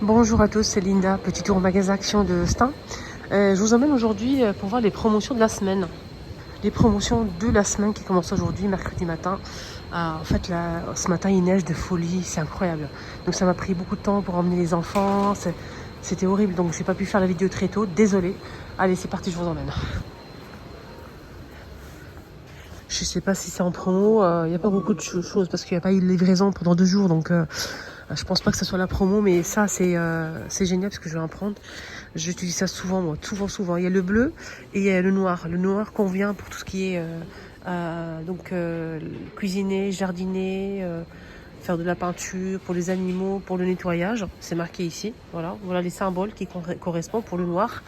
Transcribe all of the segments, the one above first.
Bonjour à tous, c'est Linda, petit tour au magasin Action de Stein. Je vous emmène aujourd'hui pour voir les promotions de la semaine. Les promotions de la semaine qui commencent aujourd'hui, mercredi matin. En fait, là, ce matin, il neige de folie, c'est incroyable. Donc ça m'a pris beaucoup de temps pour emmener les enfants, c'était horrible. Donc j'ai pas pu faire la vidéo très tôt, désolée. Allez, c'est parti, je vous emmène. Je sais pas si c'est en promo, il n'y a pas beaucoup de choses parce qu'il n'y a pas eu de livraison pendant 2 jours. Donc je pense pas que ce soit la promo, mais ça c'est génial parce que je vais en prendre. J'utilise ça souvent, moi, souvent. Il y a le bleu et il y a le noir. Le noir convient pour tout ce qui est cuisiner, jardiner, faire de la peinture, pour les animaux, pour le nettoyage. C'est marqué ici. Voilà les symboles qui correspondent pour le noir.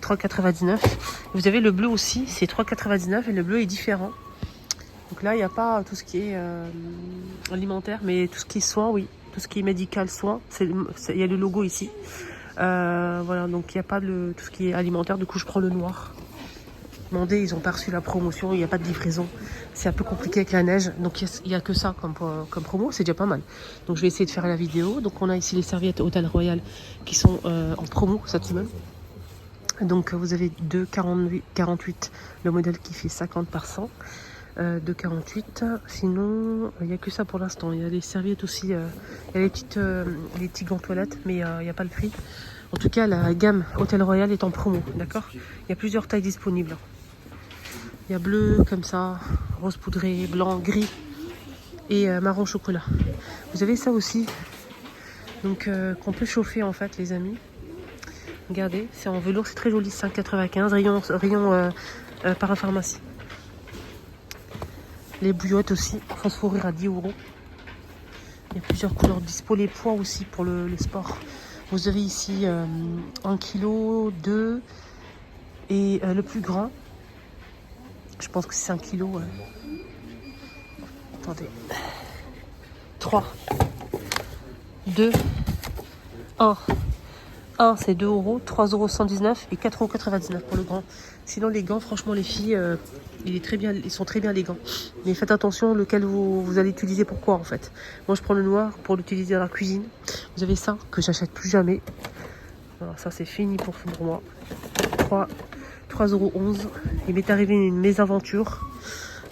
3,99. Vous avez le bleu aussi, c'est 3,99 et le bleu est différent. Donc là, il n'y a pas tout ce qui est alimentaire, mais tout ce qui est soins, oui. Tout ce qui est médical, soins, il y a le logo ici. Voilà, donc il n'y a pas tout ce qui est alimentaire, du coup je prends le noir. Demandez, ils ont pas reçu la promotion, il n'y a pas de livraison. C'est un peu compliqué avec la neige, donc il n'y a que ça comme promo, c'est déjà pas mal. Donc je vais essayer de faire la vidéo. Donc on a ici les serviettes Hôtel Royal qui sont en promo cette semaine. Donc vous avez 2,48, le modèle qui fait 50 par 100. 2,48. Sinon, il n'y a que ça pour l'instant. Il y a les serviettes aussi, il y a les petits gants toilettes, mais il n'y a pas le prix. En tout cas, la gamme Hôtel Royal est en promo, d'accord? Il y a plusieurs tailles disponibles. Il y a bleu comme ça, rose poudré, blanc, gris et marron chocolat. Vous avez ça aussi, donc qu'on peut chauffer en fait, les amis. Regardez, c'est en velours, c'est très joli, 5,95, rayon parapharmacie. Les bouillottes aussi, phosphorir à 10 €. Il y a plusieurs couleurs dispo. Les poids aussi pour le sport. Vous avez ici 1 kg, 2 et le plus grand. Je pense que c'est 1 kg. Attendez. 3, 2, 1. 1 c'est 2 €, 3,119 € et 4,99 € pour le grand. Sinon les gants, franchement les filles, ils sont très bien les gants. Mais faites attention lequel vous allez utiliser, pourquoi en fait. Moi je prends le noir pour l'utiliser dans la cuisine. Vous avez ça que j'achète plus jamais. Alors, ça c'est fini pour moi. 3,11 €. Il m'est arrivé une mésaventure.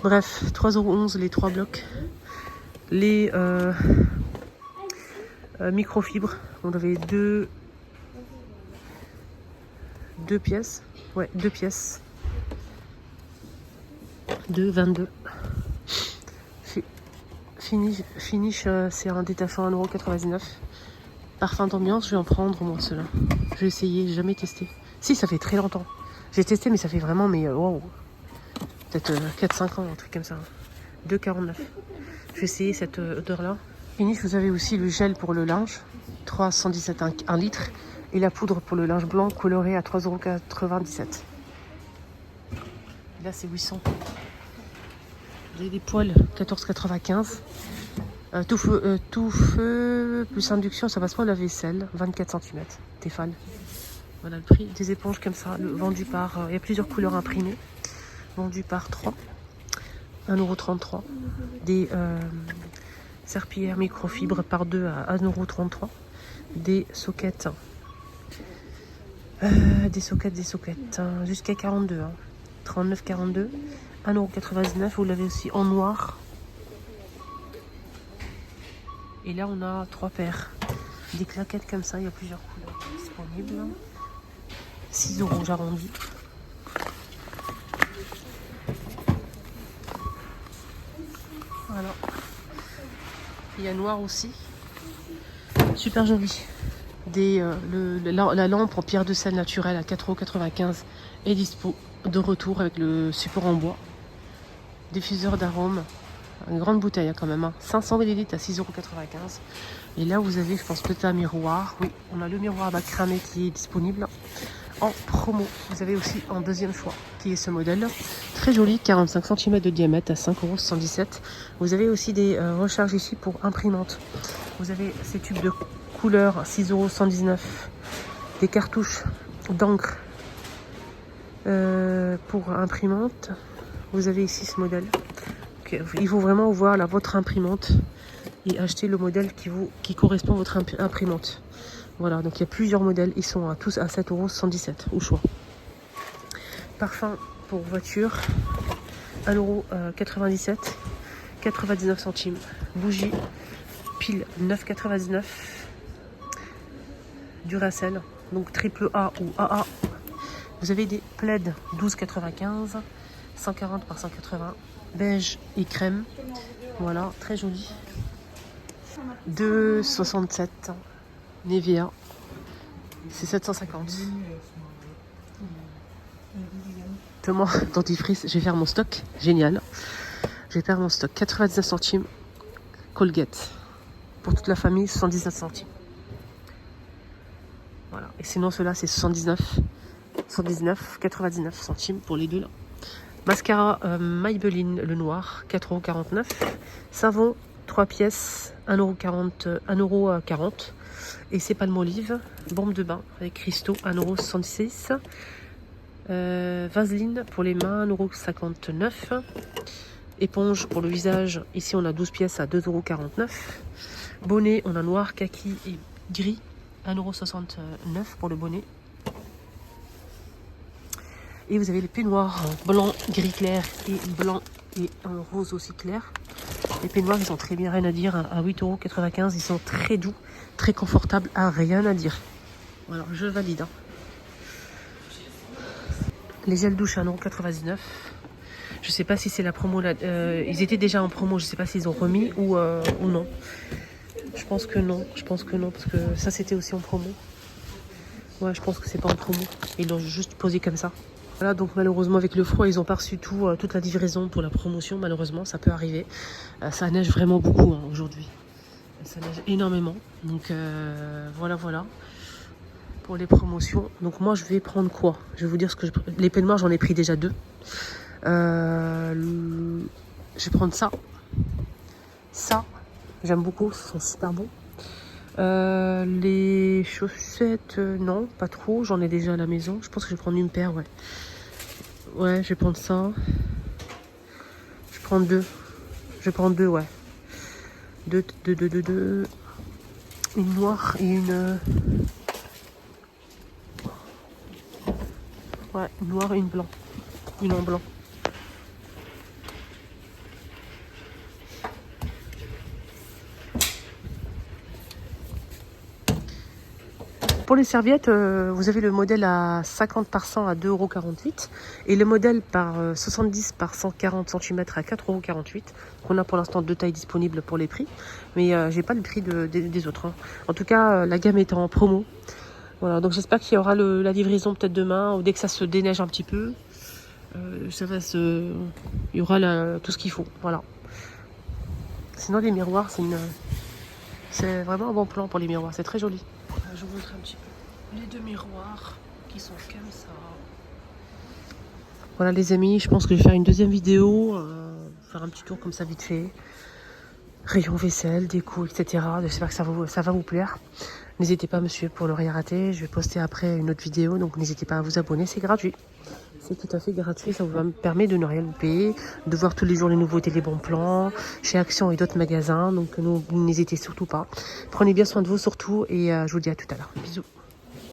Bref, 3,11 € les 3 blocs. Les microfibres, on avait deux pièces. Ouais, 2 pièces. 2,22 €. Finish, c'est un détachant à 1,99 €. Parfum d'ambiance, je vais en prendre moi ceux-là. Je vais essayer, j'ai jamais testé. Si, ça fait très longtemps. J'ai testé, mais ça fait vraiment, mais wow. Peut-être 4-5 ans, un truc comme ça. 2,49 €. Je vais essayer cette odeur-là. Finish, vous avez aussi le gel pour le linge. 3,117 € 1 litre. Et la poudre pour le linge blanc coloré à 3,97 €. Là, c'est 800. Vous avez des poêles 14,95 €. Tout feu plus induction, ça passe pas au lave-vaisselle. 24 cm. Tefal. Voilà le prix. Des éponges comme ça, vendues par. Il y a plusieurs couleurs imprimées. Vendues par 3. 1,33 €. Des serpillères microfibres par 2 à 1,33 €. Des sockets. Des sockets. Jusqu'à 42. 39,42 €. 1,99 €. Vous l'avez aussi en noir. Et là, on a 3 paires. Des claquettes comme ça, il y a plusieurs couleurs disponibles. 6 €, j'arrondis. Voilà. Il y a noir aussi. Super joli. La lampe en pierre de sel naturelle à 4,95 € est dispo de retour avec le support en bois. Diffuseur d'arômes. Une grande bouteille quand même. 500 ml à 6,95 €. Et là, vous avez, je pense, peut-être un miroir. Oui, on a le miroir Macramé qui est disponible en promo. Vous avez aussi en deuxième choix, qui est ce modèle. Très joli, 45 cm de diamètre à 5,77 €. Vous avez aussi des recharges ici pour imprimante. Vous avez ces tubes de couleur, 6,119 €. Des cartouches d'encre pour imprimante. Vous avez ici ce modèle. Il faut vraiment voir votre imprimante et acheter le modèle qui correspond à votre imprimante. Voilà, donc il y a plusieurs modèles. Ils sont tous à 7,77 € au choix. Parfum pour voiture, 1,97 €, 99 centimes. Bougie, pile 9,99 €. Duracell, donc triple A ou AA. Vous avez des plaids 12,95 €, 140 par 180, beige et crème. Voilà, très joli. 2,67 €. Nivea, c'est 750. Moi, dentifrice, je vais faire mon stock. Génial. Je vais faire mon stock. 99 centimes. Colgate. Pour toute la famille, 79 centimes. Voilà. Et sinon, ceux-là, c'est 99 centimes pour les deux là. Mascara Maybelline, le noir, 4,49 €. Savon, 3 pièces, 1,40 €. Et c'est Palmolive. Bombe de bain avec cristaux, 1,66 €. Vaseline pour les mains, 1,59 €. Éponge pour le visage, ici on a 12 pièces à 2,49 €. Bonnet, on a noir, kaki et gris, 1,69 € pour le bonnet. Et vous avez les peignoirs blanc, gris clair et blanc et un rose aussi clair. Les peignoirs, ils sont très bien, rien à dire, à 8,95 €. Ils sont très doux, très confortables, rien à dire. Voilà, je valide. Les gels douche à 1,99 €. Je sais pas si c'est la promo. Ils étaient déjà en promo. Je sais pas s'ils ont remis ou non. Je pense que non. Parce que ça c'était aussi en promo. Ouais, je pense que c'est pas en promo. Ils l'ont juste posé comme ça. Voilà, donc malheureusement avec le froid, ils ont pas reçu toute la livraison pour la promotion. Malheureusement, ça peut arriver. Ça neige vraiment beaucoup aujourd'hui. Ça neige énormément. Donc voilà. Pour les promotions. Donc moi je vais prendre quoi? Je vais vous dire ce que les peignoirs, j'en ai pris déjà 2. Je vais prendre ça. J'aime beaucoup, ils sont super bons. Les chaussettes, non, pas trop. J'en ai déjà à la maison. Je pense que je vais prendre une paire, ouais. Ouais, je vais prendre ça. Je prends 2. Je vais prendre 2, ouais. 2. Une noire et une... Ouais, une noire et une blanc. Une en blanc. Pour les serviettes, vous avez le modèle à 50 par 100 à 2,48 € et le modèle par 70 par 140 cm à 4,48 €. On a pour l'instant 2 tailles disponibles pour les prix, mais j'ai pas le prix des autres. Hein. En tout cas, la gamme est en promo. Voilà, donc j'espère qu'il y aura la livraison peut-être demain ou dès que ça se déneige un petit peu. Il y aura tout ce qu'il faut. Voilà. Sinon, les miroirs, c'est vraiment un bon plan pour les miroirs. C'est très joli. Je vous montre un petit peu les 2 miroirs qui sont comme ça. Voilà les amis, je pense que je vais faire une deuxième vidéo, faire un petit tour comme ça vite fait. Rayon vaisselle, déco, etc. J'espère que ça va vous plaire. N'hésitez pas monsieur pour ne rien rater. Je vais poster après une autre vidéo, donc n'hésitez pas à vous abonner, c'est gratuit. C'est tout à fait gratuit, ça vous permet de ne rien louper, de voir tous les jours les nouveautés, les bons plans, chez Action et d'autres magasins. Donc n'hésitez surtout pas. Prenez bien soin de vous surtout et je vous dis à tout à l'heure. Bisous.